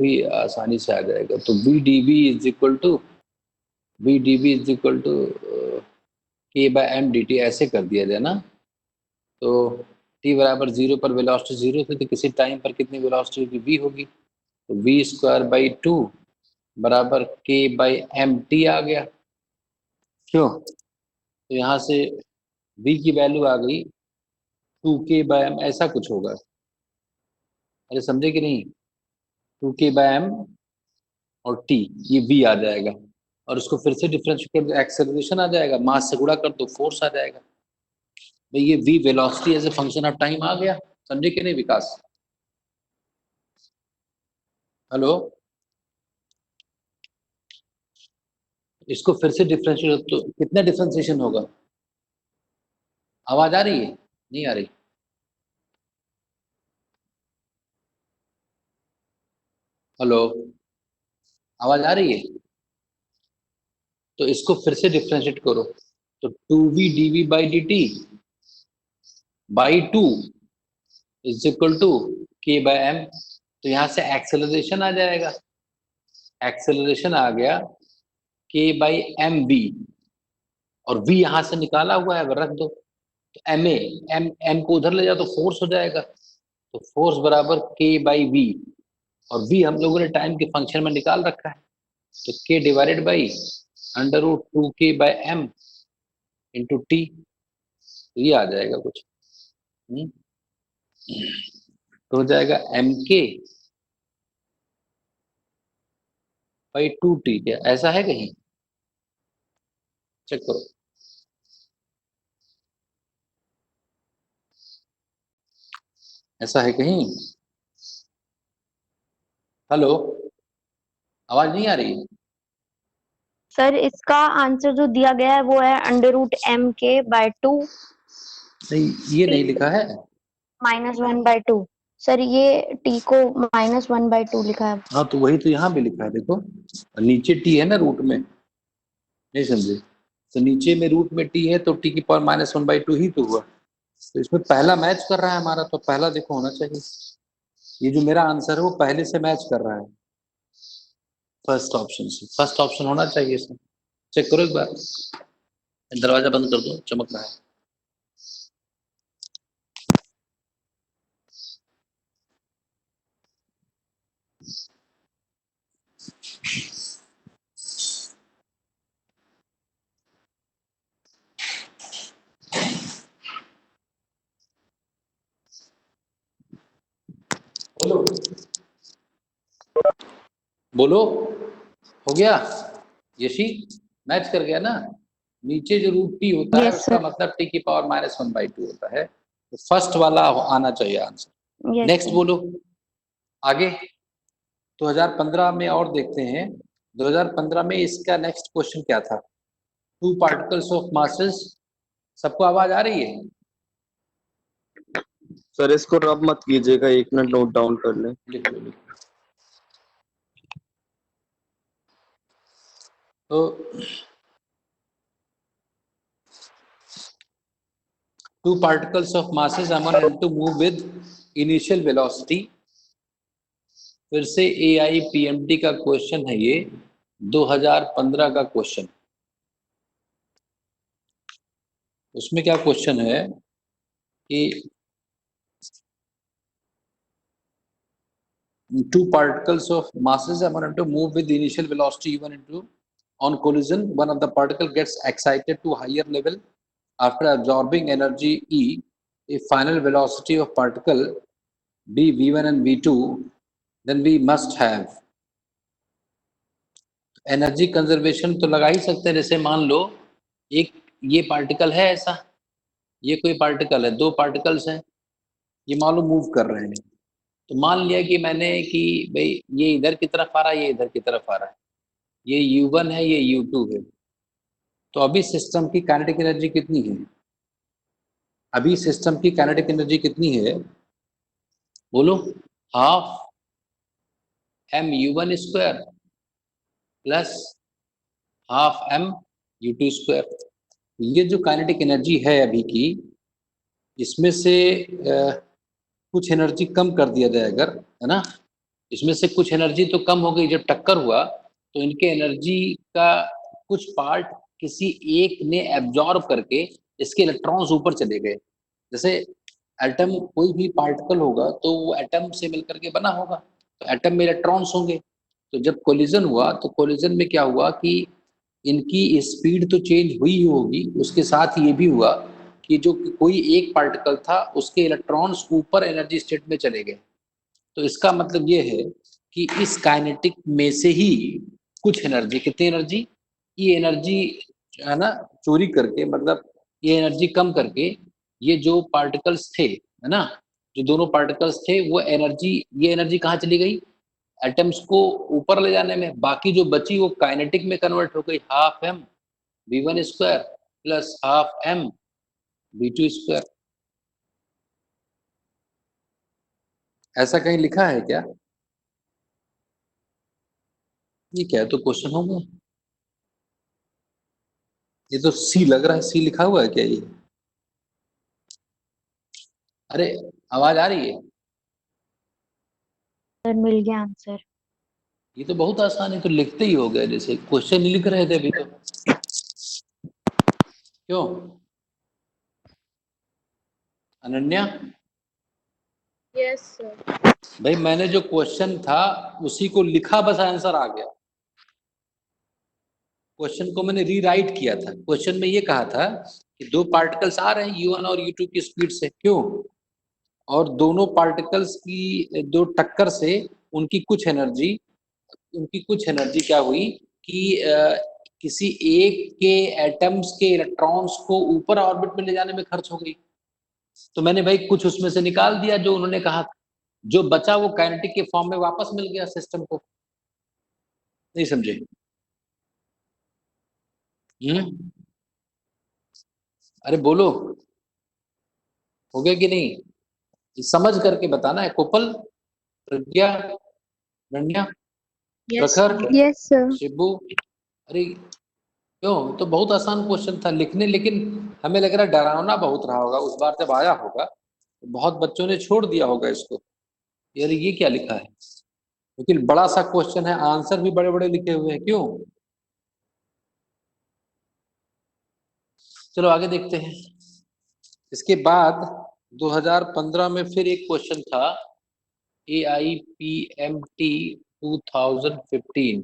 भी आसानी से आ जाएगा। तो V D B is equal to K by M D T, ऐसे कर दिया जाए ना। तो t बराबर 0 पर वेलोसिटी 0 थी, तो किसी टाइम पर कितनी वेलोसिटी होगी, v होगी। तो v स्क्वायर बाई 2 बराबर k बाई एम टी आ गया। क्यों? तो यहाँ से v की वैल्यू आ गई 2k बाय एम, ऐसा कुछ होगा। अरे समझे कि नहीं? 2k बाय एम और t, ये v आ जाएगा, और उसको फिर से डिफरेंशिएट कर दो, एक्सेलरेशन आ जाएगा, मास से गुणा कर दो, फोर्स आ जाएगा। भाई ये v velocity as a function of time आ गया। समझे कि नहीं विकास? हेलो, इसको फिर से डिफरेंशिएट तो कितना डिफरेंशिएशन होगा? आवाज आ रही है? नहीं आ रही? हेलो, आवाज आ रही है? तो इसको फिर से डिफरेंशिएट करो, तो 2v dv by D T by 2 is equal to k by M. तो यहाँ से एक्सेलरेशन आ जाएगा, एक्सेलरेशन आ गया k बाई एम वी, और v यहाँ से निकाला हुआ है, रख दो। तो एम ए, एम एम को उधर ले जाओ तो फोर्स हो जाएगा। तो फोर्स बराबर k बाई वी, और v हम लोगों ने टाइम के फंक्शन में निकाल रखा है, तो k divided by under root 2k by M into T, ये आ जाएगा कुछ। तो हो जाएगा एम के बाई 2t। क्या ऐसा है कहीं? चेक करो। ऐसा है कहीं? हेलो, आवाज नहीं आ रही? सर इसका आंसर जो दिया गया है वो है अंडर रूट एम के बाय 2। नहीं, ये नहीं लिखा है। -1/2। सर ये t को -1/2 लिखा है। हाँ, तो वही तो यहाँ भी लिखा है, देखो नीचे t है ना रूट में, नहीं समझे? तो नीचे में रूट में t है, तो t की पावर -1/2 ही तो हुआ। तो इसमें पहला मैच कर रहा है हमारा, तो पहला देखो होना चाहिए। ये जो मेरा आंसर है वो पहले से मैच कर रहा है, फर्स्ट ऑप्शन से। फर्स्ट ऑप्शन होना चाहिए इसमें। चेक करो एक बार, दरवाजा बंद कर दो, चमक रहा है। बोलो बोलो, हो गया? यशी मैच कर गया ना? नीचे जो रूट टी होता है उसका मतलब टी की पावर -1/2 होता है, तो फर्स्ट वाला आना चाहिए आंसर। नेक्स्ट बोलो आगे। 2015 में और देखते हैं, 2015 में इसका नेक्स्ट क्वेश्चन क्या था? Two particles of masses. सबको आवाज आ रही है? सर इसको रब मत कीजिएगा, 1 मिनट नोट डाउन कर लें। लिख लो, लिख लो। तो two particles of masses are meant to move with initial velocity। फिर से AIPMT का क्वेश्चन है ये, 2015 का क्वेश्चन। उसमें क्या क्वेश्चन है कि two particles of masses are meant to move with initial velocity even into on collision one of the particle gets excited to higher level after absorbing energy E, if final velocity of particle be v1 and v2, then we must have energy conservation. तो लगा ही सकते हैं, जैसे मान लो एक ये particle है ऐसा, ये कोई पार्टिकल है, दो पार्टिकल्स हैं, ये मान लो मूव कर रहे हैं। तो मान लिया कि मैंने कि भाई ये इधर की तरफ आ रहा है, ये इधर की तरफ आ रहा है, ये u1 है, ये u2 है। तो अभी सिस्टम की काइनेटिक एनर्जी कितनी है? अभी सिस्टम की काइनेटिक एनर्जी कितनी है? बोलो। Half mu1² plus half mu2²। ये जो काइनेटिक एनर्जी है अभी की, इसमें से कुछ एनर्जी कम कर दिया जाए अगर, है ना, इसमें से कुछ एनर्जी तो कम हो गई जब टक्कर हुआ, तो इनके एनर्जी का कुछ पार्ट किसी एक ने एब्जॉर्ब करके इसके इलेक्ट्रॉन्स ऊपर चले गए। जैसे एटम, कोई भी पार्टिकल होगा तो वो एटम से मिलकर के बना होगा, तो एटम में इलेक्ट्रॉन्स होंगे। तो जब कोलिजन हुआ तो कोलिजन में क्या हुआ कि इनकी स्पीड तो चेंज हुई ही होगी, उसके साथ ये भी हुआ कि जो कोई एक पार्टिकल था उसके इलेक्ट्रॉन्स ऊपर एनर्जी स्टेट में चले गए। तो इसका मतलब ये है कि इस काइनेटिक में से ही कुछ एनर्जी, कितनी एनर्जी, ये एनर्जी है ना, चोरी करके, मतलब ये एनर्जी कम करके, ये जो पार्टिकल्स थे है ना, जो दोनों पार्टिकल्स थे वो एनर्जी, ये एनर्जी कहाँ चली गई, एटम्स को ऊपर ले जाने में। बाकी जो बची वो काइनेटिक में कन्वर्ट हो गई, half M v1 square plus half M v2 square. ऐसा कहीं लिखा है क्या? ये क्या है, तो क्वेश्चन होगा। ये तो सी लग रहा है, सी लिखा हुआ है क्या ये? अरे आवाज आ रही है? सर मिल गया आंसर। ये तो बहुत आसान है, तो लिखते ही हो गया, जैसे क्वेश्चन नहीं लिख रहे थे अभी तो। क्यों अनन्या? Yes sir. भाई मैंने जो क्वेश्चन था उसी को लिखा, बस आंसर आ गया। क्वेश्चन को मैंने रीराइट किया था। क्वेश्चन में ये कहा था कि दो पार्टिकल्स आ रहे हैं u1 और u2 की स्पीड से, क्यों, और दोनों पार्टिकल्स की दो टक्कर से उनकी कुछ एनर्जी क्या हुई कि किसी एक के एटम्स के इलेक्ट्रॉन्स को ऊपर ऑर्बिट में ले जाने में खर्च हो गई। तो मैंने भाई कुछ उसमें से निकाल दिया जो उन्होंने कहा था, जो बचा वो काइनेटिक के फॉर्म में वापस मिल गया सिस्टम को। नहीं समझे? अरे बोलो, हो गया कि नहीं? समझ करके बताना है। कोपल, प्रज्ञा, रण्या, प्रखर, यस सर। शिबू। अरे क्यों, तो बहुत आसान क्वेश्चन था लिखने, लेकिन हमें लग रहा है डरावना बहुत रहा होगा उस बार जब आया होगा, तो बहुत बच्चों ने छोड़ दिया होगा इसको, यार ये क्या लिखा है। लेकिन बड़ा सा क्वेश्चन है, आंसर भी बड़े बड़े लिखे हुए हैं, क्यों। चलो आगे देखते हैं। इसके बाद 2015 में फिर एक क्वेश्चन था, AIPMT 2015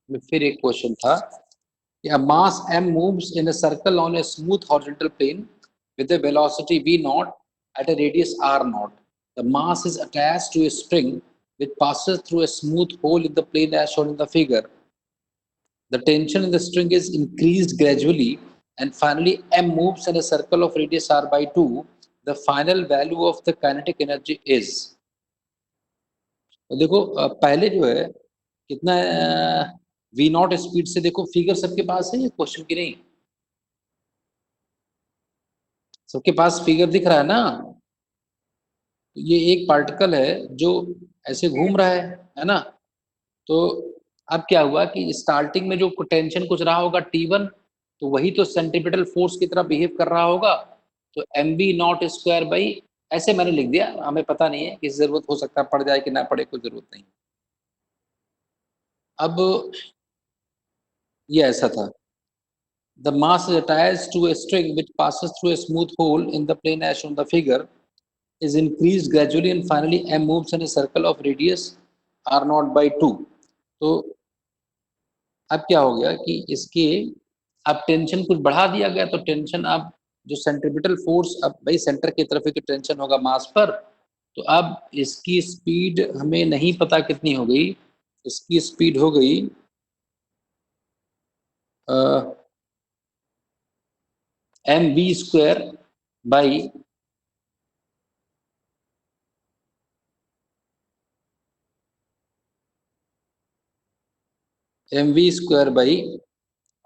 में फिर एक क्वेश्चन था, a mass m moves in a circle on a smooth horizontal plane with a velocity v naught at a radius r naught. The mass is attached to a spring which passes through a smooth hole in the plane as shown in the figure. The tension in the string is increased gradually and finally m moves in a circle of radius r by 2. The final value of the kinetic energy is. तो देखो पहले जो है कितना v not speed से, देखो figure सबके पास है ये क्वेश्चन की नहीं, सबके पास फिगर दिख रहा है ना। ये एक पार्टिकल है जो ऐसे घूम रहा है ना। तो अब क्या हुआ कि स्टार्टिंग में जो टेंशन कुछ रहा होगा T1, तो वही तो सेंट्रीपिटल फोर्स की तरह बिहेव कर रहा होगा। तो mv नॉट स्क्वायर बाई, ऐसे मैंने लिख दिया, हमें पता नहीं है, किसी जरूरत हो सकता है पड़ जाए कि ना पड़े, कोई जरूरत नहीं। अब ये ऐसा था, the mass is attached to a string which passes through a smooth hole in the plane as shown in the figure, is increased gradually and finally m moves in a circle of radius r naught by 2. तो अब क्या हो गया कि इसके अब tension कुछ बढ़ा दिया गया, तो टेंशन अब जो सेंट्रीपिटल फोर्स, अब भाई सेंटर की तरफ ही तो टेंशन होगा मास पर, तो अब इसकी स्पीड हमें नहीं पता कितनी हो गई, इसकी स्पीड हो गई mv square by mv square by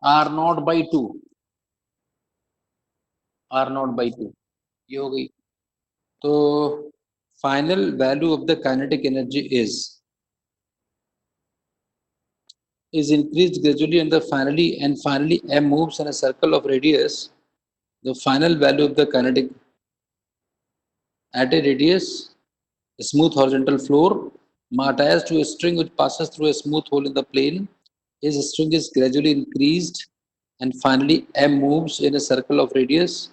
r not by 2, r not by 2 ये हो गई। तो final value of the kinetic energy is increased gradually and finally m moves in a circle of radius. The final value of the kinetic at a radius, a smooth horizontal floor, attached to a string which passes through a smooth hole in the plane. His string is gradually increased and finally M moves in a circle of radius.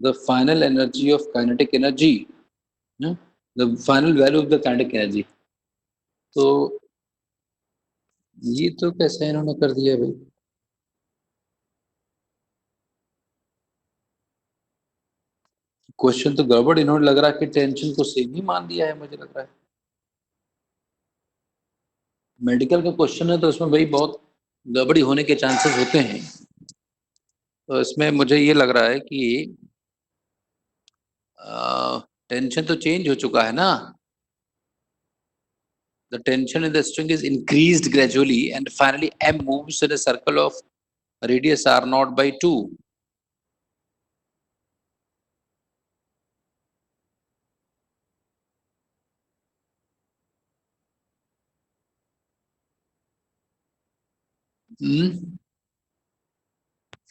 The final energy of kinetic energy, the final value of the kinetic energy. तो ये तो कैसे इन्होंने कर दिया भाई? Question तो गड़बड़, इन्होंने लग रहा है कि टेंशन को सेम ही मान लिया है, मुझे लग रहा है। मेडिकल का क्वेश्चन है तो उसमें भाई बहुत गड़बड़ी होने के चांसेस होते हैं। तो इसमें मुझे ये लग रहा है कि टेंशन तो चेंज हो चुका है ना। The tension in the string is increased gradually and finally M moves in a circle of radius r0 by 2.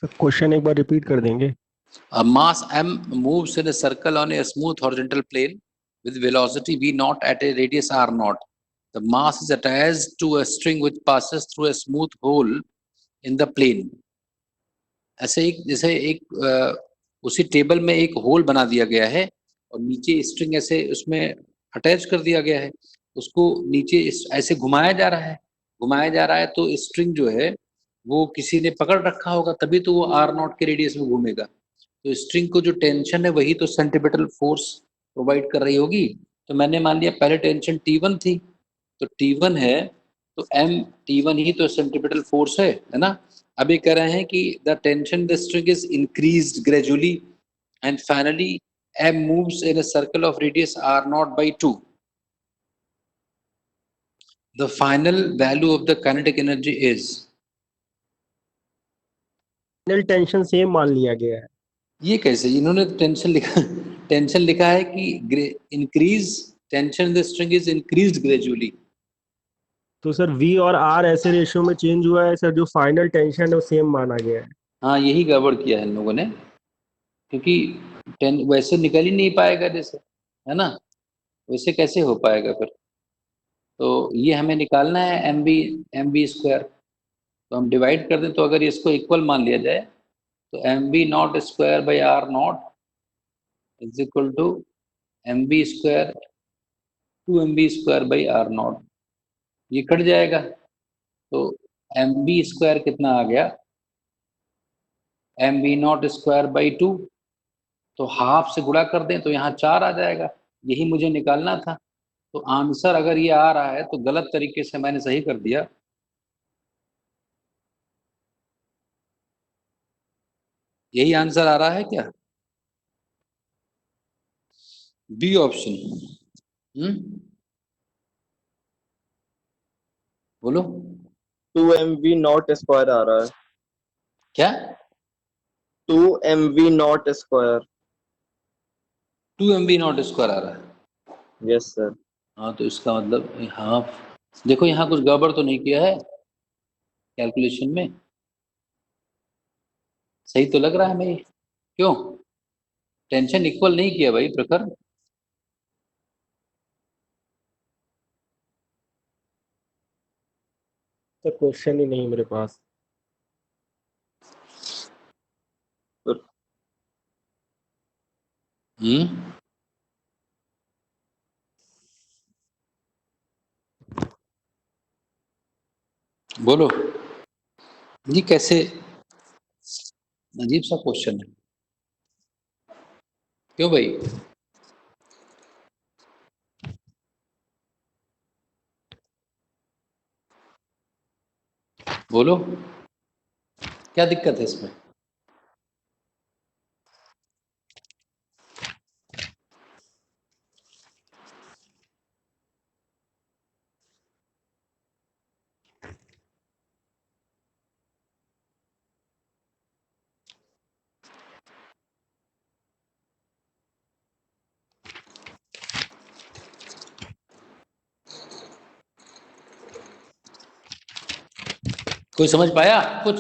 Sir question एक बार रिपीट कर देंगे? A mass M moves in a circle on a smooth horizontal plane with velocity v0 at a radius r0. The mass is attached to a string which passes through a smooth hole in the plane. ऐसे एक जैसे एक उसी table में एक whole बना दिया गया है और नीचे स्ट्रिंग ऐसे उसमें अटैच कर दिया गया है, उसको नीचे ऐसे घुमाया जा रहा है तो स्ट्रिंग जो है वो किसी ने पकड़ रखा होगा, तभी तो वो r0 के रेडियस में घूमेगा। तो स्ट्रिंग को जो टेंशन है वही तो सेंट्रीपिटल फोर्स प्रोवाइड कर रही होगी। तो मैंने मान लिया पहले टेंशन T1 थी, तो T1 है तो M T1 ही तो सेंट्रीपिटल फोर्स है ना। अभी कह रहे हैं कि the tension the string is increased gradually and finally M moves in a circle of radius r0 by 2. The final value of the kinetic energy is, final tension same मान लिया गया है। ये कैसे? इन्होंने टेंशन लिखा है कि increase tension the string is increased gradually. तो सर V और R ऐसे रेशियो में चेंज हुआ है सर, जो फाइनल टेंशन है वो सेम माना गया है। हाँ, यही गड़बड़ किया है इन लोगों ने, क्योंकि वैसे निकल ही नहीं पाएगा जैसे, है ना, वैसे कैसे हो पाएगा फिर। तो ये हमें निकालना है एम बी स्क्वायर, तो हम डिवाइड कर दें तो अगर इसको इक्वल मान लिया जाए तो M B not square by R not is equal to M B square 2mb square by R not, ये कट जाएगा तो एम बी स्क्वायर कितना आ गया, M B not square by 2, तो हाफ से गुणा कर दें तो यहाँ 4 आ जाएगा। यही मुझे निकालना था। तो आंसर अगर ये आ रहा है तो गलत तरीके से मैंने सही कर दिया। यही आंसर आ रहा है क्या? B option. बोलो 2mv नॉट स्क्वायर आ रहा है। क्या? 2mv not square. 2mb not square आ रहा है। Yes sir. हाँ, तो इसका मतलब हाँ, देखो यहाँ कुछ गड़बड़ तो नहीं किया है कैलकुलेशन में, सही तो लग रहा है भाई। क्यों टेंशन इक्वल नहीं किया भाई प्रखर? सर क्वेश्चन ही नहीं मेरे पास। हम्म, बोलो, ये कैसे, अजीब सा क्वेश्चन है। क्यों भाई? बोलो, क्या दिक्कत है इसमें? कोई समझ पाया कुछ?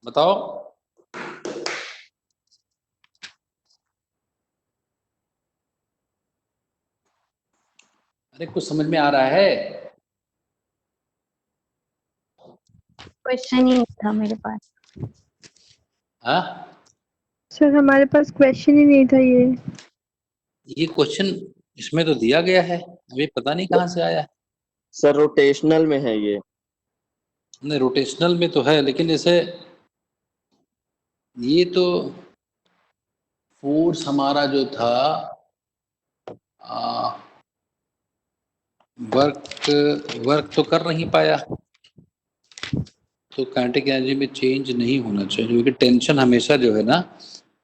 बताओ। अरे कुछ समझ में आ रहा है? क्वेश्चन ही नहीं था मेरे पास। हाँ, सर हमारे पास क्वेश्चन ही नहीं था ये क्वेश्चन इसमें तो दिया गया है, अभी पता नहीं कहाँ से आया। सर रोटेशनल में है ये। नहीं, रोटेशनल में तो है, लेकिन जैसे ये तो फोर्स हमारा जो था वर्क तो कर नहीं पाया, तो काइनेटिक एनर्जी में चेंज नहीं होना चाहिए, क्योंकि टेंशन हमेशा जो है ना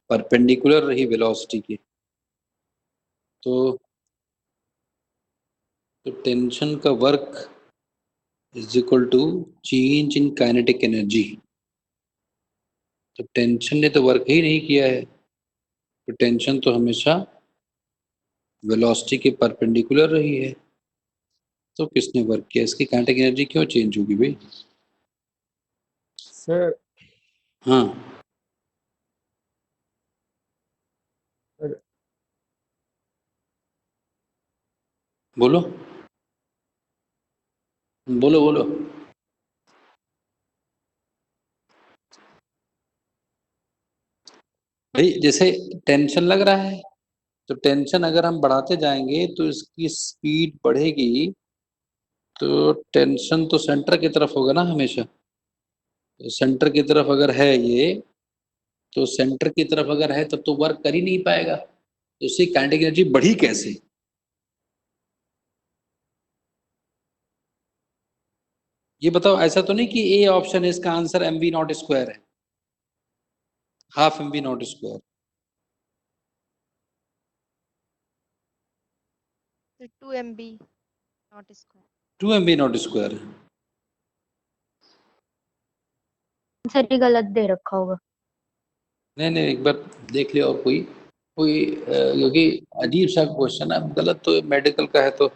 परपेंडिकुलर रही वेलोसिटी की। तो टेंशन का work is equal to change in kinetic energy. तो टेंशन ने तो वर्क ही नहीं किया है, तो टेंशन तो हमेशा वेलोसिटी के परपेंडिकुलर रही है, तो किसने वर्क किया? इसकी काइनेटिक एनर्जी क्यों चेंज होगी भाई? सर हाँ, बोलो बोलो बोलो। भाई जैसे टेंशन लग रहा है, तो टेंशन अगर हम बढ़ाते जाएंगे तो इसकी स्पीड बढ़ेगी, तो टेंशन तो सेंटर की तरफ होगा ना हमेशा। तो सेंटर की तरफ अगर है ये, तो सेंटर की तरफ अगर है तब तो वर्क कर ही नहीं पाएगा, तो उसकी काइनेटिक एनर्जी बढ़ी कैसे? ये बताओ, ऐसा तो नहीं कि ए ऑप्शन है इसका answer M V not square है, half M V not square. 2 MB not square. 2 M V not square है। आंसर ही गलत दे रखा होगा। नहीं नहीं, एक बार देख लिया, और कोई कोई क्योंकि अजीब सा क्वेश्चन है, गलत तो मेडिकल का है, तो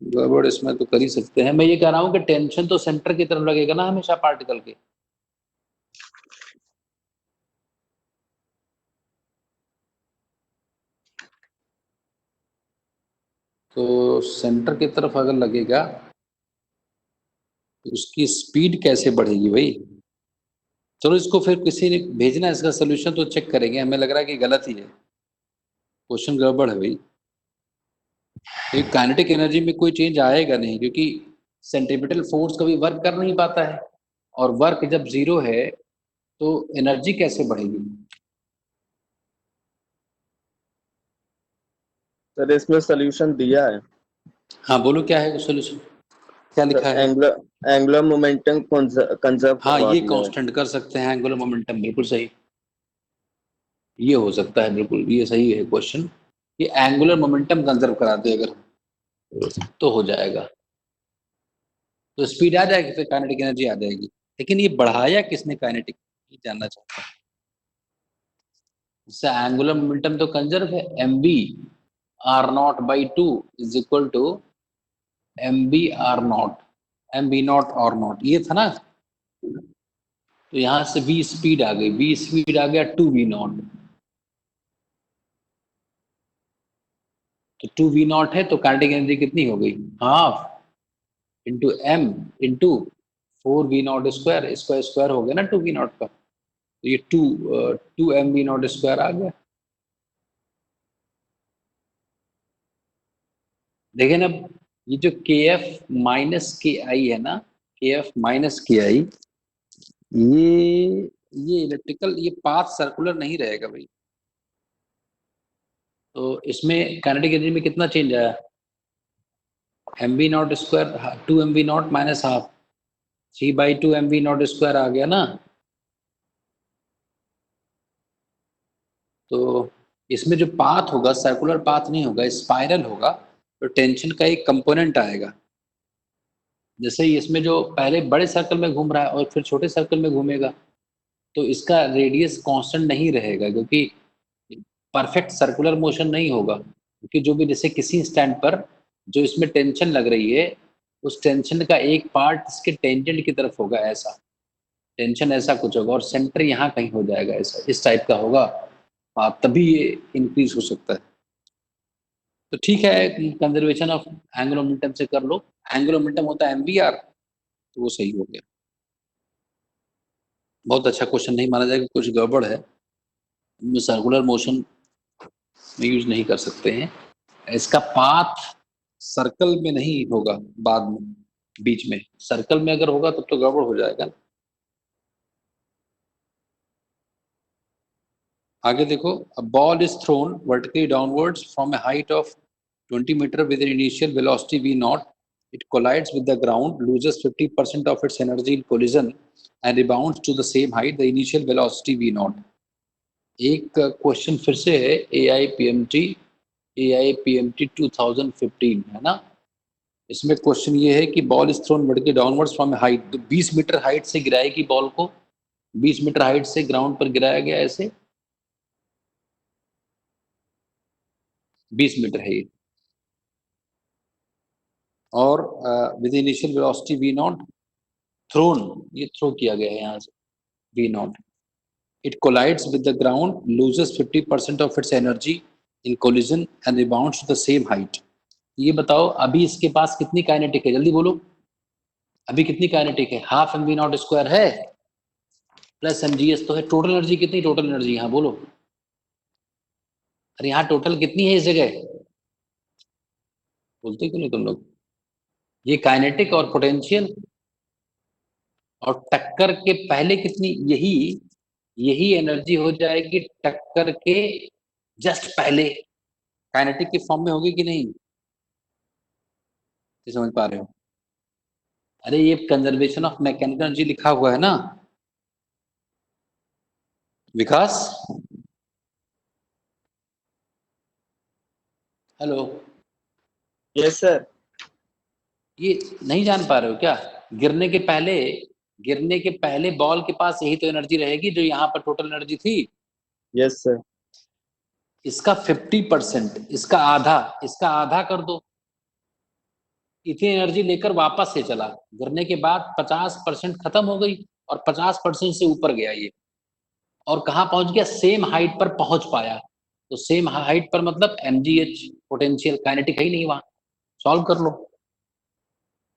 गड़बड़ इसमें तो कर ही सकते हैं। मैं ये कह रहा हूँ कि टेंशन तो सेंटर की तरफ लगेगा ना हमेशा पार्टिकल के। तो सेंटर की तरफ अगर लगेगा तो उसकी स्पीड कैसे बढ़ेगी भाई? चलो इसको फिर किसी ने भेजना, इसका सोल्यूशन तो चेक करेंगे, हमें लग रहा है कि गलत ही है, क्वेश्चन गड़बड़ है भाई। तो काइनेटिक एनर्जी में कोई चेंज आएगा नहीं, क्योंकि सेंट्रीपिटल फोर्स कभी वर्क कर नहीं पाता है, और वर्क जब जीरो है तो एनर्जी कैसे बढ़ेगी? सर इसमें सोल्यूशन दिया है। हाँ बोलो, क्या है सोल्यूशन, क्या लिखा है? एंगुलर मोमेंटम कंजर्व हाँ, करवा ये दिया है। कांस्टेंट कर सकते हैं एंगुलर मोमेंटम, बिल्कुल सही, ये हो सकता है, बिल्कुल ये सही है क्वेश्चन। ये एंगुलर मोमेंटम कंजर्व करा दे अगर, तो हो जाएगा, तो स्पीड आ जाएगी, फिर काइनेटिक एनर्जी आ जाएगी। लेकिन ये बढ़ाया किसने काइनेटिक, ये जानना चाहता हूँ। इससे एंगुलर मोमेंटम तो कंजर्व है, M B R not by two is equal to M B R not, M B not R not, ये था ना। तो यहां से v स्पीड आ गई, v स्पीड आ गया 2v नॉट, तो 2v नॉट है, तो काइनेटिक एनर्जी कितनी हो गई? Half into m into 4v not square, square square हो गया ना 2v नॉट का, तो ये 2 एम वी नॉट स्क्वायर आ गया। देखें ना, ये जो के एफ माइनस के आई है ना, के एफ माइनस के आई, ये इलेक्ट्रिकल, ये पाथ सर्कुलर नहीं रहेगा भाई। तो इसमें काइनेटिक एनर्जी में कितना चेंज आया? M B not square 2 M B not minus half, 3/2 M B not square आ गया ना। तो इसमें जो पाथ होगा सर्कुलर पाथ नहीं होगा, स्पाइरल होगा, तो टेंशन का एक कंपोनेंट आएगा। जैसे इसमें जो पहले बड़े सर्कल में घूम रहा है और फिर छोटे सर्कल में घूमेगा, तो इसका रेडियस कांस्टेंट नहीं रहेगा, क्योंकि परफेक्ट सर्कुलर मोशन नहीं होगा, क्योंकि जो भी जैसे किसी स्टैंड पर जो इसमें टेंशन लग रही है, उस टेंशन का एक पार्ट इसके टेंजेंट की तरफ होगा, ऐसा टेंशन ऐसा कुछ होगा, और सेंटर यहाँ कहीं हो जाएगा, ऐसा इस टाइप का होगा। हाँ, तभी ये इंक्रीज हो सकता है। तो ठीक है, कंजर्वेशन ऑफ एंगुलर मोमेंटम से कर लो, एंगुलर मोमेंटम होता है mvr, तो वो सही हो गया। बहुत अच्छा क्वेश्चन नहीं माना जाएगा, कुछ गड़बड़ है, सर्कुलर मोशन में यूज नहीं कर सकते हैं। इसका पाथ सर्कल में नहीं होगा, बाद में बीच में, सर्कल में अगर होगा तब तो गड़बड़ हो जाएगा। आगे देखो, a ball is thrown vertically downwards from a height of 20 meter with an initial velocity v naught. It collides with the ground, loses 50% of its energy in collision and rebounds to the same height, the initial velocity v naught. एक question फिर से है AIPMT 2015 है ना। इसमें question ये है कि ball is thrown vertically downwards from A height, तो 20 मीटर हाइट से गिराएगी बॉल को, 20 मीटर हाइट से ग्राउंड पर गिराया गया, ऐसे 20 मीटर है ये, और with initial velocity v not, thrown, ये थ्रो किया गया है यहाँ से, v not, it collides with the ground, loses 50% of its energy in collision and rebounds to the same height. ये बताओ अभी इसके पास कितनी काइनेटिक है, जल्दी बोलो, अभी कितनी काइनेटिक है? हाफ mv नॉट स्क्वायर है प्लस mgs तो है, टोटल एनर्जी कितनी, टोटल एनर्जी यहाँ बोलो, अरे यहाँ टोटल कितनी है इस जगह, बोलते क्यों नहीं तुम लोग? ये काइनेटिक और पोटेंशियल, और टक्कर के पहले कितनी, यही एनर्जी हो जाएगी टक्कर के जस्ट पहले, काइनेटिक के फॉर्म में होगी कि नहीं, ये समझ पा रहे हो? अरे ये कंजर्वेशन ऑफ मैकेनिकल एनर्जी लिखा हुआ है ना विकास, हेलो, यस सर। ये नहीं जान पा रहे हो क्या? गिरने के पहले बॉल के पास यही तो एनर्जी रहेगी जो यहाँ पर टोटल एनर्जी थी। Yes sir. इसका 50%, इसका आधा कर दो, इतनी एनर्जी लेकर वापस से चला, गिरने के बाद 50% खत्म हो गई और 50% से ऊपर गया ये, और कहाँ पहुंच गया, सेम हाइट पर पहुंच पाया। तो सेम हाइट पर मतलब mgh पोटेंशियल, काइनेटिक है ही नहीं वहां, सॉल्व कर लो।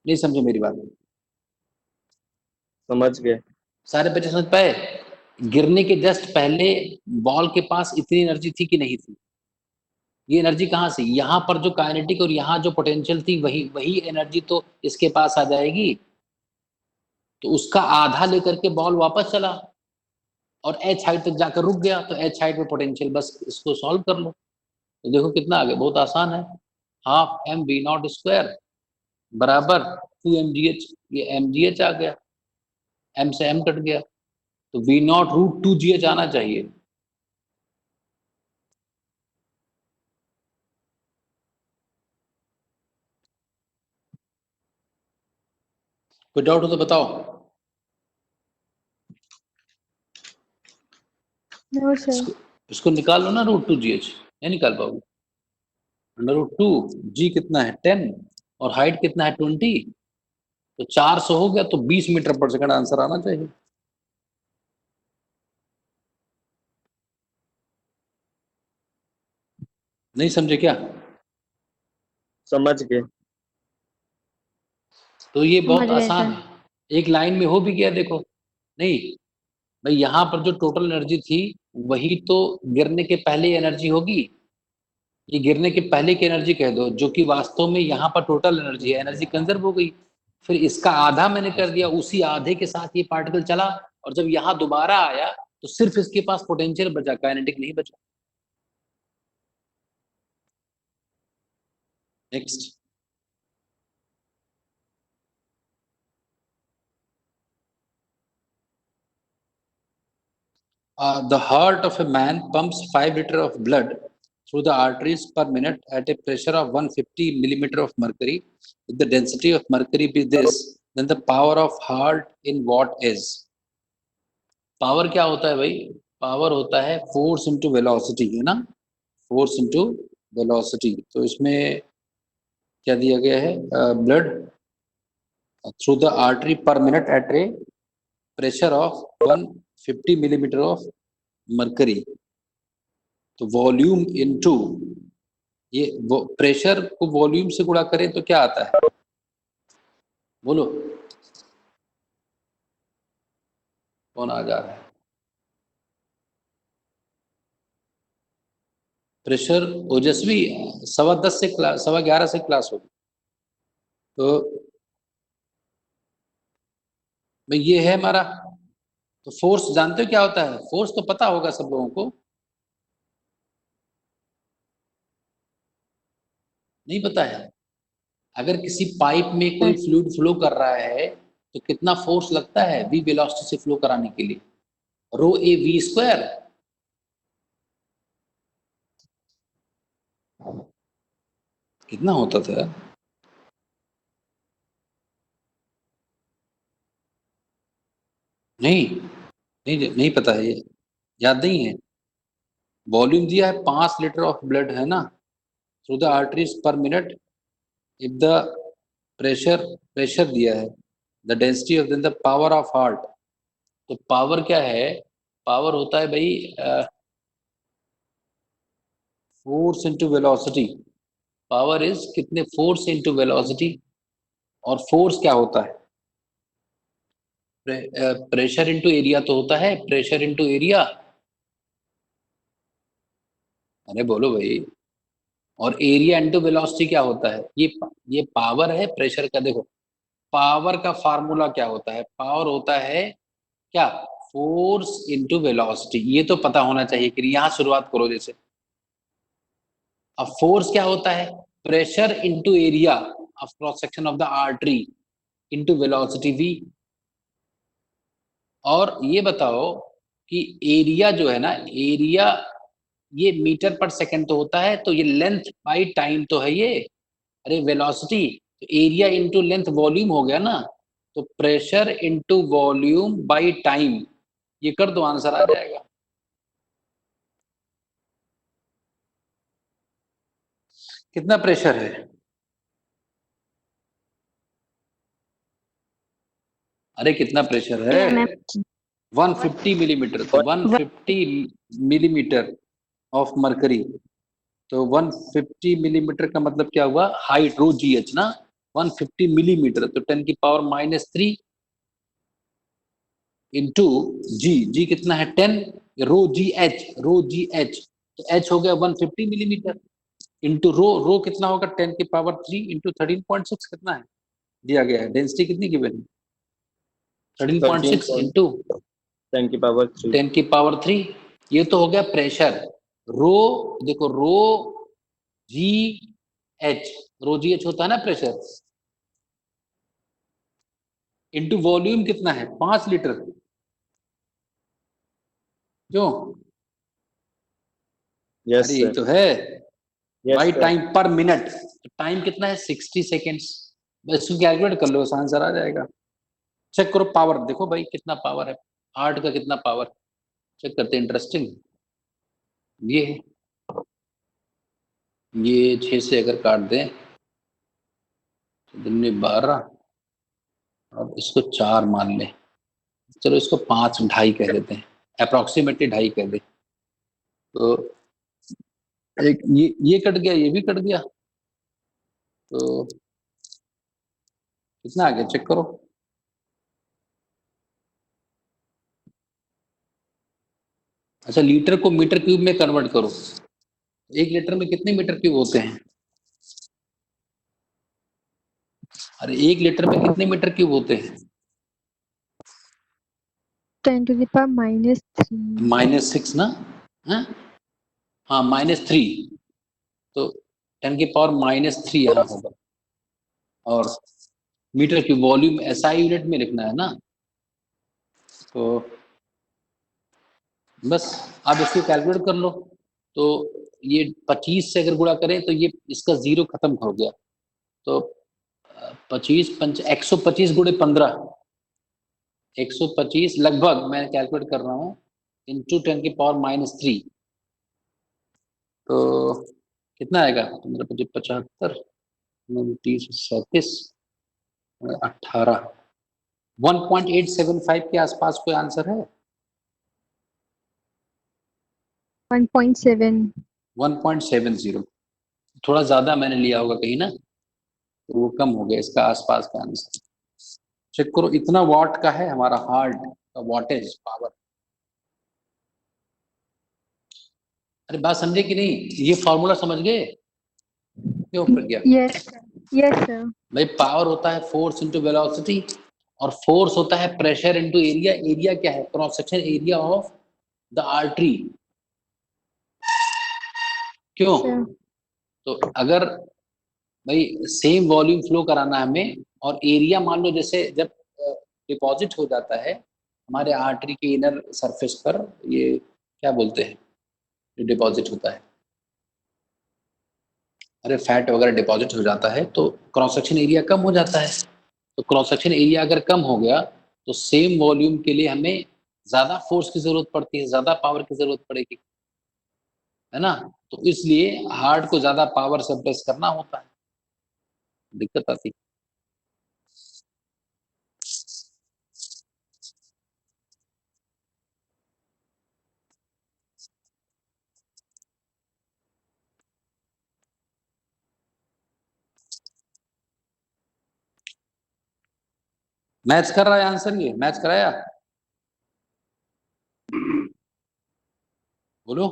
नहीं समझे मेरी बात? समझ गए। सारे बच्चे समझ पाए? गिरने के जस्ट पहले बॉल के पास इतनी एनर्जी थी कि नहीं थी? ये एनर्जी कहाँ से, यहाँ पर जो काइनेटिक और यहाँ जो पोटेंशियल थी, वही एनर्जी तो इसके पास आ जाएगी, तो उसका आधा लेकर के बॉल वापस चला और h हाइट तक जाकर रुक गया, तो h हाइट में पोटेंशियल, बस इसको सॉल्व कर लो तो देखो कितना आ गया, बहुत आसान है। हाफ mv नॉट स्क्वायर बराबर 2mgh, ये mgh आ गया, m से m कट गया, तो v नॉट रूट 2gh आना चाहिए। कोई डाउट हो तो बताओ। No sir. इसको निकाल लो ना, रूट 2gh, नहीं निकाल पाओगे, अंडर रूट 2 g कितना है 10 और हाइट कितना है 20, तो 400 हो गया, तो 20 मीटर पर सेकंड आंसर आना चाहिए। नहीं समझे क्या? समझ गए। तो ये बहुत समझ गए आसान सर। है, एक लाइन में हो भी गया, देखो। नहीं भाई, यहाँ पर जो टोटल एनर्जी थी वही तो गिरने के पहले एनर्जी होगी, ये गिरने के पहले की एनर्जी कह दो, जो कि वास्तव में यहाँ पर टोटल एनर्जी है, एनर्जी कंजर्व हो गई। फिर इसका आधा मैंने कर दिया, उसी आधे के साथ ये पार्टिकल चला, और जब यहाँ दोबारा आया तो सिर्फ इसके पास पोटेंशियल बचा, काइनेटिक नहीं बचा। Next, the heart of a man pumps 5 liters of blood through the arteries per minute at a pressure of 150 millimeter of mercury. If the density of mercury be this, then the power of heart in watt is. Power क्या होता है भाई? Power होता है force into velocity, है ना, force into velocity. तो इसमें क्या दिया गया है, blood through the artery per minute at a pressure of 150 millimetre of mercury, तो वॉल्यूम इनटू ये वो प्रेशर को वॉल्यूम से गुणा करें तो क्या आता है, बोलो कौन आ जा रहा है। प्रेशर ओजस्वी 10:15 से क्लास 11:15 से क्लास होगी। तो भाई ये है हमारा। तो फोर्स जानते हो क्या होता है, फोर्स तो पता होगा सब लोगों को, नहीं पता है। अगर किसी पाइप में कोई फ्लूइड फ्लो कर रहा है तो कितना फोर्स लगता है वी वेलोसिटी से फ्लो कराने के लिए, रो ए वी स्क्वायर। कितना होता था, नहीं नहीं नहीं पता है, ये याद नहीं है। वॉल्यूम दिया है 5 लीटर ऑफ ब्लड है ना थ्रू द आर्टरीज पर मिनट, इफ द प्रेशर दिया है, the density of the power of heart. तो पावर क्या है, पावर होता है भाई force into velocity. Power is कितने फोर्स इंटू वेलोसिटी, और फोर्स क्या होता है, प्रेशर इंटू एरिया तो होता है, प्रेशर इंटू एरिया। अरे बोलो भाई, और एरिया इंटू वेलोसिटी क्या होता है, ये पावर है प्रेशर का। देखो पावर का फार्मूला क्या होता है, पावर होता है क्या, फोर्स इंटू वेलोसिटी। ये तो पता होना चाहिए कि यहाँ शुरुआत करो जैसे। अब फोर्स क्या होता है, pressure into area of cross section of the artery into velocity v। और ये बताओ कि एरिया जो है ना, एरिया ये मीटर पर सेकंड तो होता है, तो ये लेंथ बाई टाइम तो है ये। अरे वेलोसिटी तो एरिया इंटू लेंथ वॉल्यूम हो गया ना, तो pressure into volume by time, ये कर दो आंसर आ जाएगा। कितना प्रेशर है, अरे कितना प्रेशर है, 150 मिलीमीटर। तो 150 मिलीमीटर ऑफ मरकरी, तो 150 मिलीमीटर का मतलब क्या हुआ, हाइट रो जी एच ना, 150 मिलीमीटर, तो 10⁻³ इंटू जी कितना है 10, रो जी एच, तो एच हो गया 150 मिलीमीटर इंटू रो कितना होगा 10⁻³ इंटू 13.6 कितना है दिया गया है, डेंसिटी कितनी गिवन है 13.6 इंटू 10⁻³ 10⁻³। ये तो हो गया प्रेशर। रो देखो रो जी एच होता है ना प्रेशर, इंटू वॉल्यूम कितना है 5 लीटर, क्यों, यस अरे यही सर, तो है यस बाई सर। टाइम पर मिनट। टाइम कितना है 60 सेकेंड्स, बस इसको कैलकुलेट कर लो आंसर आ जाएगा। चेक करो पावर, देखो भाई कितना पावर है, हार्ट का कितना पावर, चेक करते हैं। इंटरेस्टिंग ये है, ये 6 से अगर काट दें तो दिन में 12, और इसको 4 मान लें, चलो इसको 5 ढाई कह देते हैं, अप्रोक्सीमेटली ढाई कह दे। तो एक ये कट गया, ये भी कट गया, तो कितना आ गया चेक करो। अच्छा लीटर को मीटर क्यूब में कन्वर्ट करो, 1 लीटर में कितने मीटर क्यूब होते हैं, अरे 1 लीटर में कितने मीटर क्यूब होते हैं, 10⁻³ -6 ना, हाँ -3, तो 10⁻³ यहाँ होगा, और metre cube volume SI unit में लिखना है ना। तो बस आप इसको कैलकुलेट कर लो, तो ये 25 से अगर गुणा करें तो ये इसका 0 खत्म हो गया, तो 125 गुणे 15, 125 लगभग मैं कैलकुलेट कर रहा हूँ इंटू 10⁻³ तो कितना आएगा 15 × 75 29 37 18, 1.875 के आसपास कोई आंसर है, 1.7 1.70। थोड़ा ज्यादा मैंने लिया होगा कहीं ना, तो वो कम हो गया इसका आसपास का आंसर। चेक करो, इतना वॉट का है हमारा हार्ड का वॉटेज पावर। अरे बात समझे कि नहीं? ये फॉर्मूला समझ गए क्यों प्रज्ञा? Yes, sir. Yes, sir. भाई पावर होता है फोर्स इंटू वेलोसिटी, और फोर्स होता है प्रेशर इंटू एरिया। एरिया क्या है? Cross section area of the artery. क्यों? Sir. तो अगर भाई सेम वॉल्यूम फ्लो कराना है हमें, और एरिया मान लो जैसे जब डिपॉजिट हो जाता है हमारे आर्टरी के इनर सरफेस पर, ये क्या बोलते हैं जो डिपॉजिट होता है, अरे फैट वगैरह डिपॉजिट हो जाता है तो क्रॉस सेक्शन एरिया कम हो जाता है। तो क्रॉस सेक्शन एरिया अगर कम हो गया तो सेम वॉल्यूम के लिए हमें ज्यादा फोर्स की जरूरत पड़ती है, ज्यादा पावर की जरूरत पड़ेगी, है ना? तो इसलिए हार्ड को ज्यादा पावर से प्रेस करना होता है, दिक्कत आती है। मैच कर रहा है आंसर, ये मैच कराया? बोलो,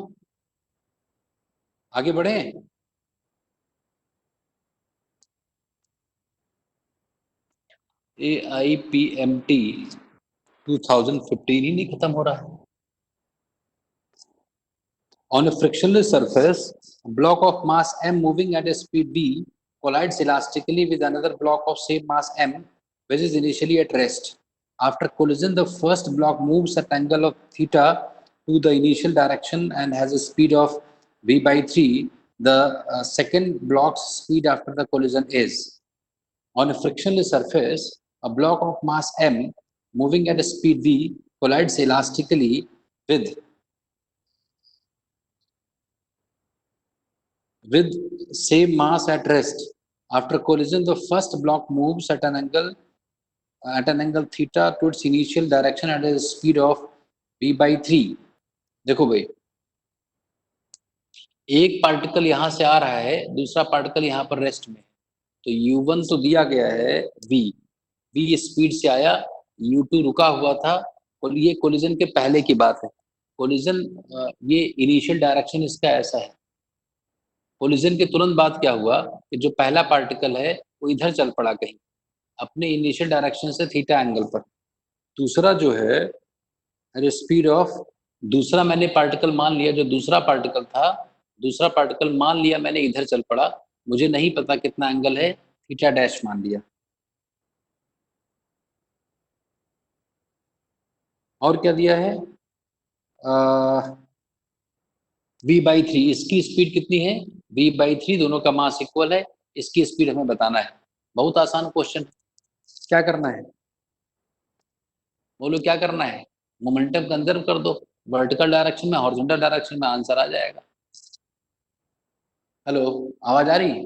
आगे बढ़े। AIPMT 2015 ही नहीं खत्म हो रहा है। On a frictionless surface, a block of mass m moving at a speed v collides elastically with another block of same mass m, which is initially at rest. After collision, the first block moves at angle of theta to the initial direction and has a speed of v by 3. The second block's speed after the collision is. On a frictionless surface, a block of mass m moving at a speed v collides elastically with same mass at rest. After collision, the first block moves at an angle theta to its initial direction at a speed of v by 3. देखो भाई, एक particle यहां से आ रहा है, दूसरा particle यहां पर रेस्ट में, तो u1 तो दिया गया है v स्पीड से आया, u2 रुका हुआ था, और ये कोलिजन के पहले की बात है। कोलिजन, ये इनिशियल डायरेक्शन इसका ऐसा है। कोलिजन के तुरंत बाद क्या हुआ कि जो पहला पार्टिकल है वो इधर चल पड़ा कहीं अपने इनिशियल डायरेक्शन से थीटा एंगल पर। दूसरा जो है अरे स्पीड ऑफ, दूसरा मैंने पार्टिकल मान लिया, जो दूसरा पार्टिकल था, दूसरा पार्टिकल मान लिया मैंने इधर चल पड़ा, मुझे नहीं पता कितना एंगल है, थीटा डैश मान लिया। और क्या दिया है? v/3, इसकी स्पीड कितनी है? v/3, दोनों का मास इक्वल है, इसकी स्पीड हमें बताना है। बहुत आसान क्वेश्चन। क्या करना है? बोलो क्या करना है? मोमेंटम कंजर्व कर दो, वर्टिकल डायरेक्शन में, हॉरिजॉन्टल डायरेक्शन में, आंसर आ जाएगा। हेलो, आवाज आ रही है?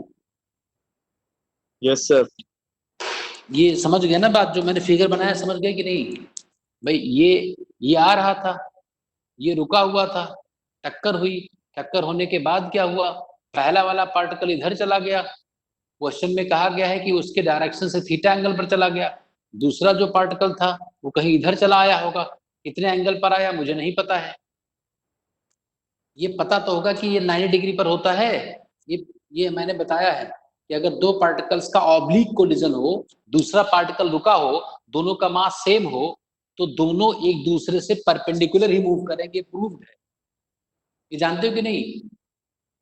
Yes, sir. ये समझ गए ना बात, जो मैंने फिगर बनाया समझ गए कि नहीं? भाई ये आ रहा था, ये रुका हुआ था, टक्कर हुई, टक्कर होने के बाद क्या हुआ? पहला वाला पार्टिकल इधर चला गया, क्वेश्चन में कहा गया है कि उसके डायरेक्शन से थीटा एंगल पर चला गया। दूसरा जो पार्टिकल था वो कहीं इधर चला आया होगा, कितने एंगल पर आया मुझे नहीं पता है। ये पता तो होगा कि ये 90 डिग्री पर होता है। ये मैंने बताया है कि अगर दो पार्टिकल्स का ऑब्लिक कोलिजन हो, दूसरा पार्टिकल रुका हो, दोनों का मास सेम हो, तो दोनों एक दूसरे से परपेंडिकुलर ही मूव करेंगे, प्रूव्ड है। ये जानते हो कि नहीं?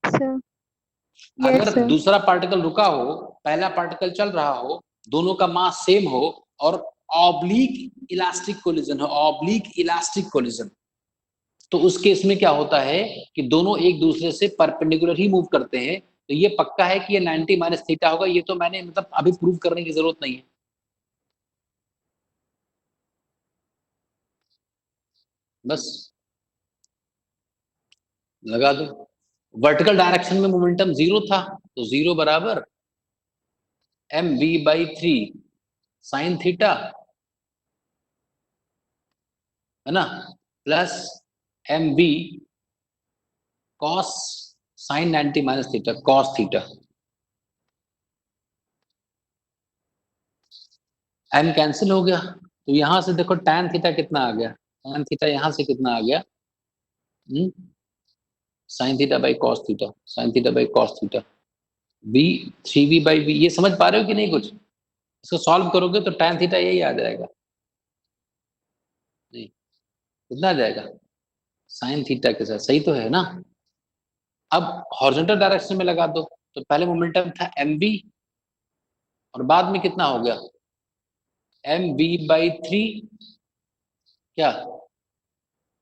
Sir. अगर Yes, sir. दूसरा पार्टिकल रुका हो, पहला पार्टिकल चल रहा हो, दोनों का मास सेम हो, और ऑब्लिक इलास्टिक कोलिजन हो, ऑब्लिक इलास्टिक कोलिजन, तो उस केस में क्या होता है कि दोनों एक दूसरे से परपेंडिकुलर ही मूव करते हैं। तो ये पक्का है कि ये 90 माइनस थीटा होगा, ये तो मैंने मतलब अभी प्रूव करने की जरूरत नहीं है। बस लगा दो। वर्टिकल डायरेक्शन में मोमेंटम जीरो था, तो जीरो बराबर mv/3 साइन थीटा, है ना, plus mv cos sin 90 minus theta cos theta, m cancel हो गया तो यहां से देखो tan थीटा कितना आ गया, tan थीटा यहां से कितना आ गया, sin theta by cos theta, sin theta by cos theta, b 3v by b। ये समझ पा रहे हो कि नहीं? कुछ इसको सॉल्व करोगे तो tan थीटा यही आ जाएगा, नहीं कितना आ जाएगा sin थीटा के साथ, सही तो है ना? अब हॉरिजॉन्टल डायरेक्शन में लगा दो, तो पहले मोमेंटम था mv और बाद में कितना हो गया mv बाई 3, क्या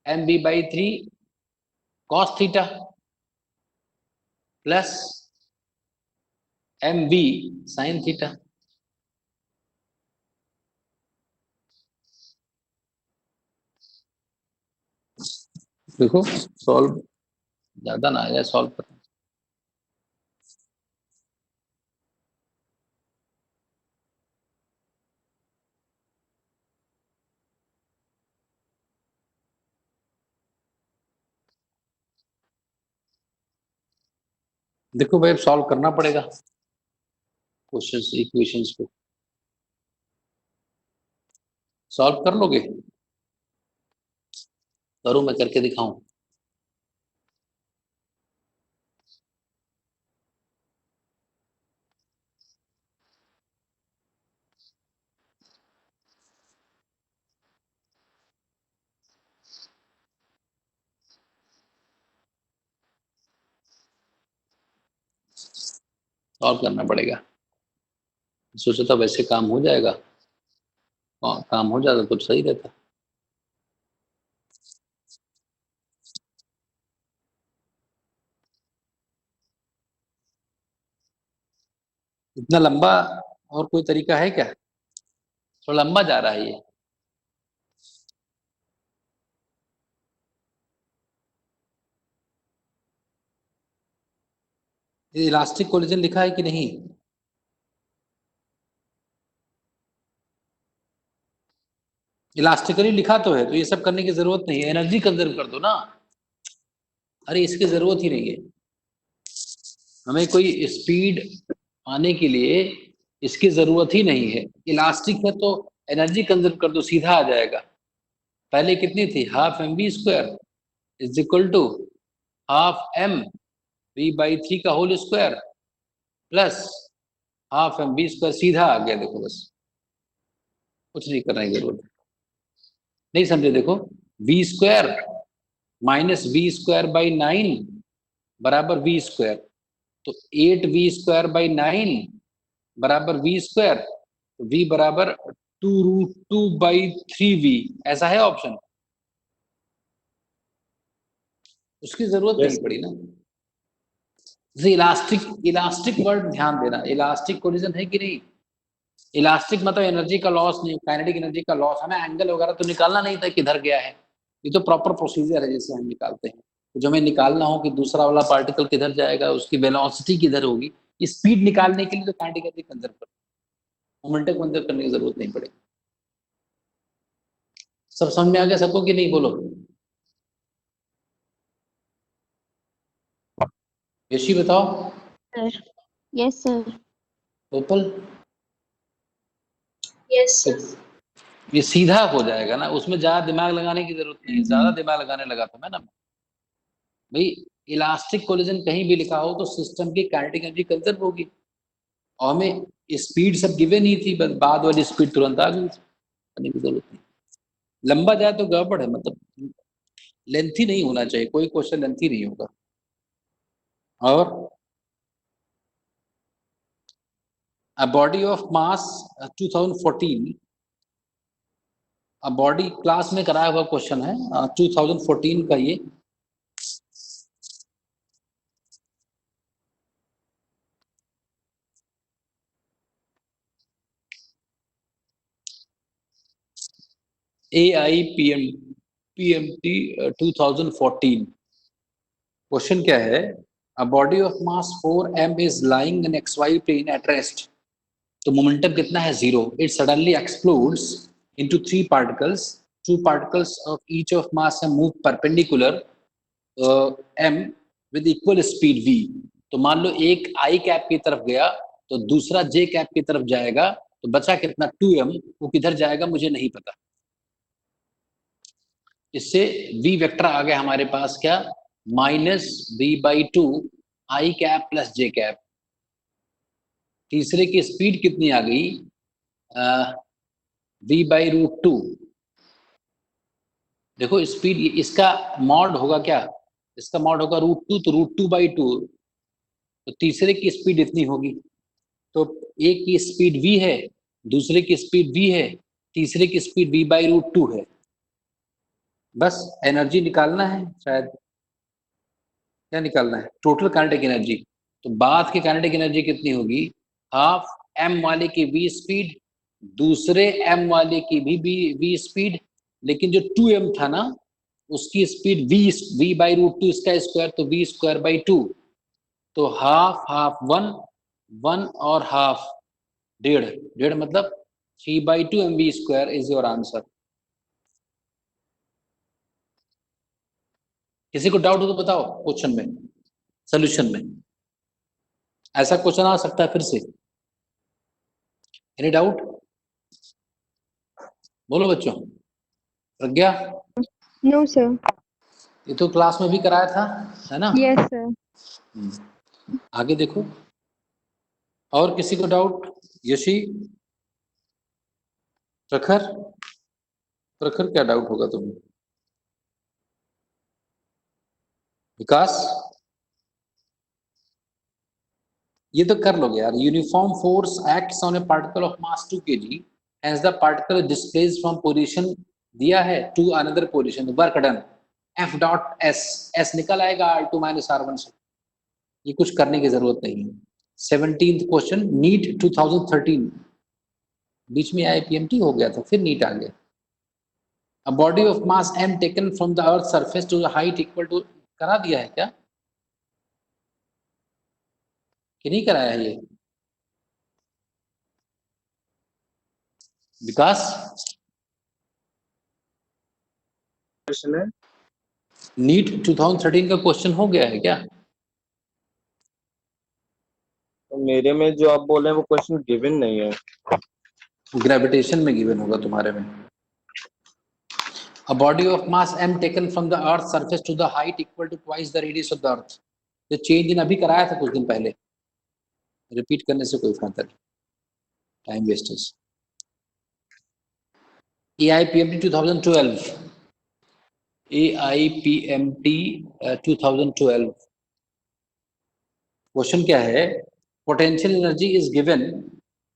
mv by 3 cos theta plus mv sin theta. देखो सॉल्व ज्यादा ना आया, सॉल्व करना। देखो भाई अब सॉल्व करना पड़ेगा क्वेश्चंस, इक्वेशंस को। सॉल्व कर लोगे? करूं मैं करके दिखाऊं? सॉल्व करना पड़ेगा। सोचा था वैसे काम हो जाएगा, काम हो जाता तो सही रहता। इतना लंबा और कोई तरीका है क्या? थोड़ा लंबा जा रहा है ये। इलास्टिक कोलिजन लिखा है कि नहीं? इलास्टिकली लिखा तो है, तो ये सब करने की जरूरत नहीं है, एनर्जी कंजर्व कर दो ना। अरे इसकी जरूरत ही नहीं है, हमें कोई स्पीड आने के लिए इसकी जरूरत ही नहीं है। इलास्टिक है तो एनर्जी कंजर्व कर दो, सीधा आ जाएगा। पहले कितनी थी, half M B square is equal to half M B by 3 का whole square plus half M B square. सीधा आ गया, देखो बस कुछ नहीं करने की जरूरत। नहीं समझे? देखो V square minus V square by 9 बराबर वी स्क्वायर, तो 8v स्क्वायर बाई 9 बराबर वी स्क्वायर, तो v बराबर 2√2 बाई 3v। ऐसा है ऑप्शन, उसकी जरूरत Yes. नहीं पड़ी ना। जैसे इलास्टिक, इलास्टिक वर्ड ध्यान देना, इलास्टिक कोलिजन है कि नहीं? इलास्टिक मतलब एनर्जी का लॉस नहीं, काइनेटिक एनर्जी का लॉस। हमें एंगल वगैरह तो निकालना नहीं था किधर गया है, ये तो प्रॉपर प्रोसीजर है जैसे हम निकालते हैं। तो जो हमें निकालना हो कि दूसरा वाला पार्टिकल किधर जाएगा, उसकी वेलोसिटी किधर होगी, स्पीड निकालने के लिए तो काइनेटिक एनर्जी कंजर्व कर, मोमेंटम कंजर्व करने की जरूरत नहीं पड़ेगी। सब समझ में आ गया सबको कि नहीं? बोलो यशी, बताओ। Sir yes sir. Topple yes तो ये सीधा हो जाएगा ना, उसमें ज्यादा दिमाग लगाने की जरूरत नहीं है। ज्यादा दिमाग लगाने लगा तो मैं ना भाई, इलास्टिक कोलिजन कहीं भी लिखा हो तो सिस्टम की काइनेटिक एनर्जी कंजर्व होगी, और हमें स्पीड सब गिवन ही थी, बस बाद वाली स्पीड तुरंत आ गई, करने की जरूरत नहीं। लंबा जाए तो गड़बड़ है, मतलब लेंथी नहीं होना चाहिए, कोई क्वेश्चन लेंथी नहीं होगा। और a body of mass 2014, body class में कराया हुआ क्वेश्चन है 2014 का ये। AIPMT 2014। क्वेश्चन क्या है, a body of mass 4m is lying in xy plane at rest। तो मोमेंटम कितना है, 0। It suddenly explodes into 3 particles, 2 particles of each of mass have moved perpendicular m with equal speed v। तो मान लो एक i cap की तरफ गया तो दूसरा j कैप की तरफ जाएगा, तो बचा कितना 2m, वो किधर जाएगा मुझे नहीं पता। इससे v वेक्टर आ गया हमारे पास क्या, -v/2 i cap plus j cap. तीसरे की स्पीड कितनी आ गई, v/√2। देखो स्पीड, इसका मॉड होगा क्या, इसका मॉड होगा √2, तो √2/2, तो तीसरे की स्पीड इतनी होगी। तो एक की स्पीड v है, दूसरे की स्पीड v है, तीसरे की स्पीड v/√2 है। बस एनर्जी निकालना है शायद, क्या निकालना है, टोटल काइनेटिक एनर्जी। तो बाद की काइनेटिक एनर्जी कितनी होगी, हाफ m वाले की v स्पीड, दूसरे m वाले की भी v स्पीड, लेकिन जो 2m था ना उसकी स्पीड v/√2 इसका स्क्वायर, तो v²/2। तो हाफ हाफ 1 1 और हाफ 1.5 मतलब 3/2 mv² इज योर आंसर। किसी को डाउट हो तो बताओ क्वेश्चन में, सोल्यूशन में। ऐसा क्वेश्चन आ सकता है फिर से, एनी डाउट, बोलो बच्चों। प्रज्ञा, No, sir. ये तो क्लास में भी कराया था, है ना? Yes, sir. आगे देखो, और किसी को डाउट, यशी, प्रखर, प्रखर क्या डाउट होगा तुम्हें, विकास, ये तो कर लोगे यार। Uniform force acts on a particle of mass 2 kg as the particle displaces from position दिया है to another position, work done F.S, S निकल आएगा R2 - R1 से, ये कुछ करने की जरूरत नहीं है। 17th क्वेश्चन, नीट 2013, बीच में IPMT हो गया था, फिर नीट आ गया। A body of mass m taken from the earth surface to the height equal to, करा दिया है क्या कि नहीं कराया है ये विकास? क्वेश्चन है, नीट 2013 का क्वेश्चन हो गया है क्या? तो मेरे में जो आप बोल रहे हैं वो क्वेश्चन गिवन नहीं है। ग्रेविटेशन में गिवन होगा तुम्हारे में। A body of mass m taken from the earth surface to the height equal to twice the radius of the earth। ये चेंज इन अभी कराया था कुछ दिन पहले, रिपीट करने से कोई फायदा नहीं, time wastage. AIPMT 2012, AIPMT 2012 question क्या है, potential energy is given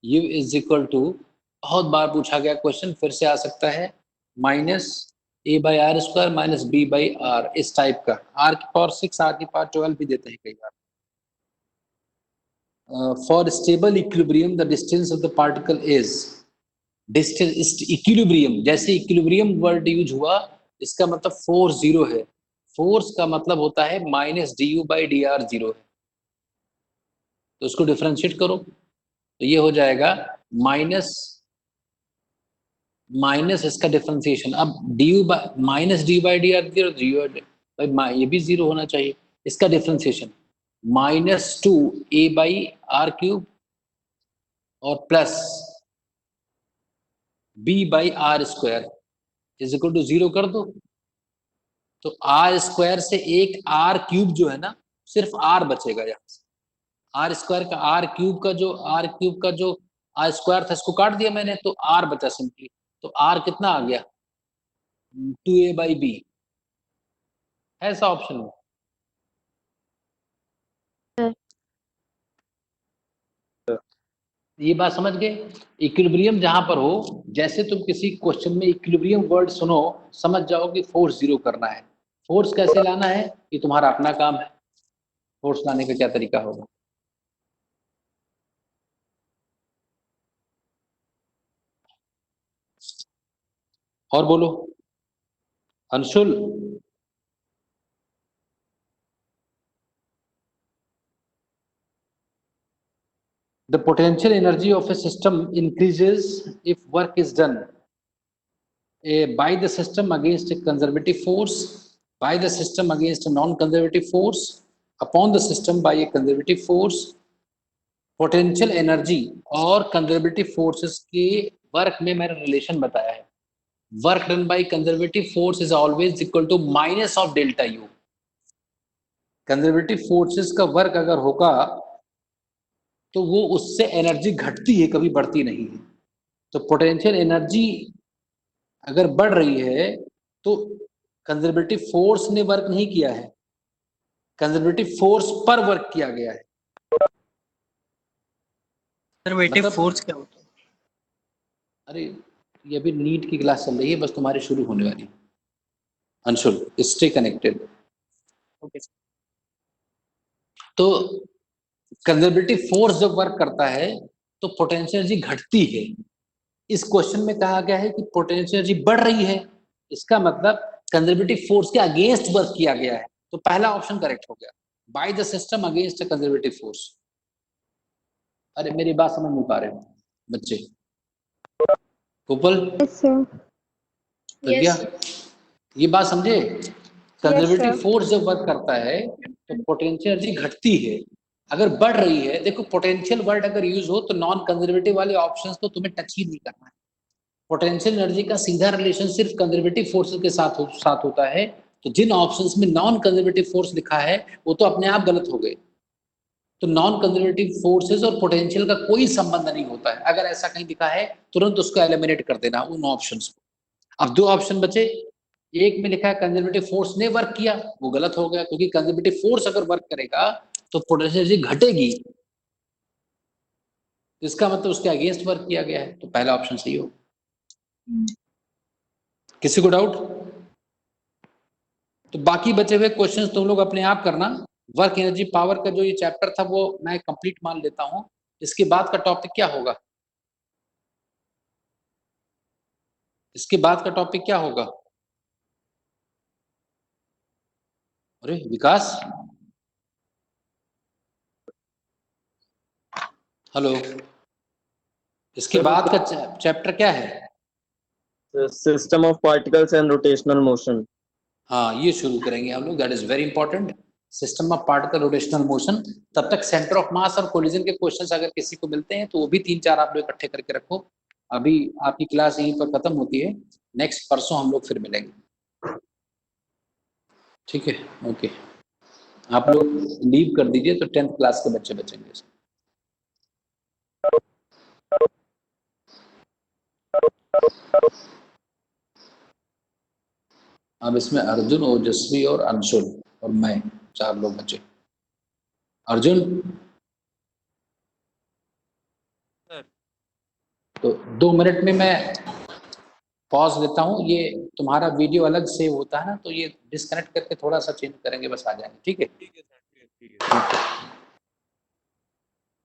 U is equal to, बहुत बार पूछा गया क्वेश्चन, फिर से आ सकता है, -A/r² - B/r, इस टाइप का। r⁴ r⁴ भी देते हैं कई बार। For stable equilibrium the distance of the particle is, distance equilibrium, जैसे इक्विलिब्रियम वर्ड यूज हुआ इसका मतलब फोर्स 0 है, फोर्स का मतलब होता है -du/dr 0 है, तो उसको डिफरेंशिएट करो तो ये हो जाएगा माइनस इसका डिफरेंशिएशन। अब -du/dr 0, ये भी 0 होना चाहिए, इसका डिफरेंशिएशन -2a/r³ और plus b/r² is equal to 0 कर दो, तो r² से एक r³ जो है ना, सिर्फ r बचेगा यहाँ से। r² का r³ का जो r² था इसको काट दिया मैंने, तो r बचा सिंपली, तो r कितना आ गया 2a/b, ऐसा ऑप्शन में। ये बात समझ गए? इक्विलिब्रियम जहां पर हो, जैसे तुम किसी क्वेश्चन में इक्विलिब्रियम वर्ड सुनो, समझ जाओ कि फोर्स 0 करना है। फोर्स कैसे लाना है ये तुम्हारा अपना काम है, फोर्स लाने का क्या तरीका होगा। और बोलो Anshul, the potential energy of a system increases if work is done by the system against a conservative force, by the system against a non-conservative force, upon the system by a conservative force, potential energy और conservative forces के work में मैंने relation बताया है। Work done by conservative force is always equal to minus of delta U. Conservative forces का work अगर होगा तो वो उससे एनर्जी घटती है, कभी बढ़ती नहीं है। तो पोटेंशियल एनर्जी अगर बढ़ रही है तो कंजर्वेटिव फोर्स ने वर्क नहीं किया है, कंजर्वेटिव फोर्स पर वर्क किया गया है। कंजर्वेटिव फोर्स क्या होता है? अरे ये अभी नीट की क्लास चल रही है, बस तुम्हारी शुरू होने वाली है। Anshul, stay connected. ओके। तो कंजर्वेटिव फोर्स जब वर्क करता है तो पोटेंशियल एनर्जी घटती है। इस क्वेश्चन में कहा गया है कि पोटेंशियल एनर्जी बढ़ रही है, इसका मतलब कंजर्वेटिव फोर्स के अगेंस्ट वर्क किया गया है। तो पहला ऑप्शन करेक्ट हो गया, by the system against a conservative force. अरे मेरी बात समझ नहीं पा रहे हो बच्चे? Gopal, Yes, sir. प्रज्ञा, ये बात समझे? Conservative sir. फोर्स जब वर्क करता है तो पोटेंशियल एनर्जी घटती है। अगर बढ़ रही है, देखो पोटेंशियल वर्ड अगर यूज हो तो नॉन कंजर्वेटिव वाले ऑप्शंस तो तुम्हें टच ही नहीं करना है। पोटेंशियल एनर्जी का सीधा रिलेशन सिर्फ कंजर्वेटिव फोर्सेस के साथ होता है। तो जिन ऑप्शंस में नॉन कंजर्वेटिव फोर्स लिखा है वो तो अपने आप गलत हो गए। तो नॉन कंजर्वेटिव फोर्सेस और पोटेंशियल का कोई संबंध नहीं होता है। अगर ऐसा कहीं दिखा है तुरंत उसको एलिमिनेट कर देना उन ऑप्शंस को। अब दो ऑप्शन बचे, एक में लिखा है कंजर्वेटिव फोर्स ने वर्क किया, वो गलत हो गया, क्योंकि कंजर्वेटिव फोर्स अगर वर्क करेगा तो पोटेंशियल एनर्जी घटेगी, इसका मतलब उसके अगेंस्ट वर्क किया गया है। तो पहला ऑप्शन सही हो। किसी को डाउट? तो बाकी बचे हुए क्वेश्चंस तुम लोग अपने आप करना। वर्क एनर्जी पावर का जो ये चैप्टर था वो मैं कंप्लीट मान लेता हूं। इसके बाद का टॉपिक क्या होगा? इसके बाद का टॉपिक क्या होगा? अरे विकास, हेलो, इसके बाद का चैप्टर क्या है? System of particles and rotational motion. हाँ, ये शुरू करेंगे हम लोग। That is very important, system of particle rotational motion. तब तक सेंटर ऑफ मास और कोलिजन के क्वेश्चंस अगर किसी को मिलते हैं तो वो भी 3-4 आप लोग इकट्ठे करके रखो। अभी आपकी क्लास यहीं पर खत्म होती है, नेक्स्ट परसों हम लोग फिर मिलेंगे। ठीक है, ओके। आप लोग लीव कर दीजिए तो 10th क्लास के बच्चे बचेंगे। अब इसमें अर्जुन, ओजस्वी और अंशुल और मैं 4 लोग बचे। अर्जुन, तो 2 मिनट में मैं पॉज लेता हूँ। ये तुम्हारा वीडियो अलग सेव होता है ना, तो ये डिस्कनेक्ट करके थोड़ा सा चेंज करेंगे, बस आ जाएंगे। ठीक है?